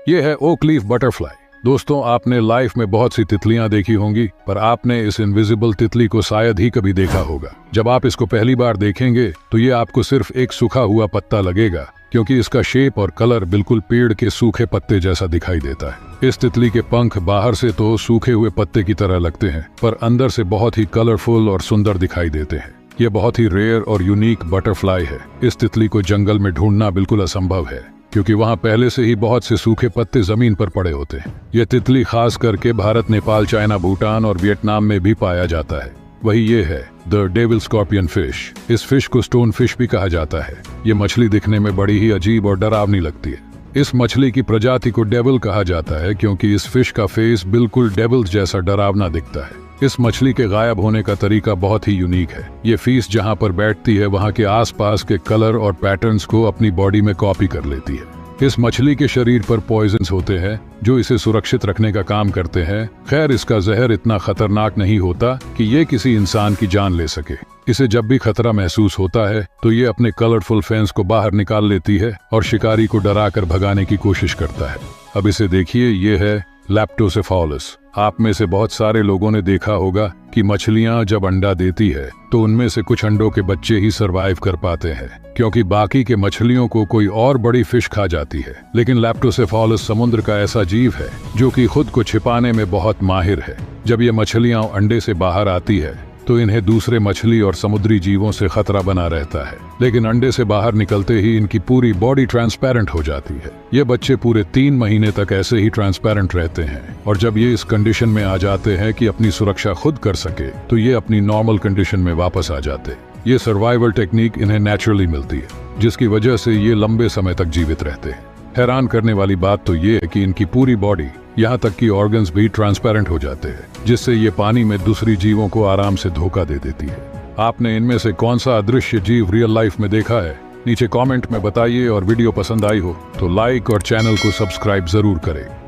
ये है okay leaf butterfly. दोस्तों, आपने लाइफ में बहुत सी तितलियां देखी होंगी, पर आपने इस इनविजिबल तितली को शायद ही कभी देखा होगा। जब आप इसको पहली बार देखेंगे तो ये आपको सिर्फ एक सूखा हुआ पत्ता लगेगा, क्योंकि इसका शेप और कलर बिल्कुल पेड़ के सूखे पत्ते जैसा दिखाई देता है। इस तितली के पंख बाहर से तो सूखे हुए पत्ते की तरह लगते हैं, पर अंदर से बहुत ही कलरफुल और सुंदर दिखाई देते हैं। ये बहुत ही रेयर और यूनिक बटरफ्लाई है। इस तितली को जंगल में ढूंढना बिल्कुल असंभव है, क्योंकि वहाँ पहले से ही बहुत से सूखे पत्ते जमीन पर पड़े होते हैं। यह तितली खास करके भारत, नेपाल, चाइना, भूटान और वियतनाम में भी पाया जाता है। वही ये है द डेविल स्कॉर्पियन फिश। इस फिश को स्टोन फिश भी कहा जाता है। ये मछली दिखने में बड़ी ही अजीब और डरावनी लगती है। इस मछली की प्रजाति को डेविल कहा जाता है, क्योंकि इस फिश का फेस बिल्कुल डेविल जैसा डरावना दिखता है। इस मछली के गायब होने का तरीका बहुत ही यूनिक है। ये फिश जहाँ पर बैठती है वहाँ के आसपास के कलर और पैटर्न्स को अपनी बॉडी में कॉपी कर लेती है। इस मछली के शरीर पर पॉइजन्स होते हैं जो इसे सुरक्षित रखने का काम करते हैं। खैर, इसका जहर इतना खतरनाक नहीं होता कि ये किसी इंसान की जान ले सके। इसे जब भी खतरा महसूस होता है तो ये अपने कलरफुल फैंस को बाहर निकाल लेती है और शिकारी को डराकर भगाने की कोशिश करता है। अब इसे देखिए, ये है लैप्टोसेफालस। आप में से बहुत सारे लोगों ने देखा होगा कि मछलियां जब अंडा देती है तो उनमें से कुछ अंडों के बच्चे ही सरवाइव कर पाते हैं, क्योंकि बाकी के मछलियों को कोई और बड़ी फिश खा जाती है। लेकिन लैप्टोसेफालस समुद्र का ऐसा जीव है जो कि खुद को छिपाने में बहुत माहिर है। जब ये मछलियां अंडे से बाहर आती है तो इन्हें दूसरे मछली और समुद्री जीवों से खतरा बना रहता है, लेकिन अंडे से बाहर निकलते ही इनकी पूरी बॉडी ट्रांसपेरेंट हो जाती है। ये बच्चे पूरे 3 महीने तक ऐसे ही ट्रांसपेरेंट रहते हैं, और जब ये इस कंडीशन में आ जाते हैं कि अपनी सुरक्षा खुद कर सके तो ये अपनी नॉर्मल कंडीशन में वापस आ जाते। ये सर्वाइवल टेक्निक इन्हें नेचुरली मिलती है, जिसकी वजह से ये लंबे समय तक जीवित रहते हैं। हैरान करने वाली बात तो ये है कि इनकी पूरी बॉडी, यहाँ तक कि ऑर्गन्स भी ट्रांसपेरेंट हो जाते हैं, जिससे ये पानी में दूसरी जीवों को आराम से धोखा दे देती है। आपने इनमें से कौन सा अदृश्य जीव रियल लाइफ में देखा है? नीचे कमेंट में बताइए, और वीडियो पसंद आई हो तो लाइक और चैनल को सब्सक्राइब जरूर करें।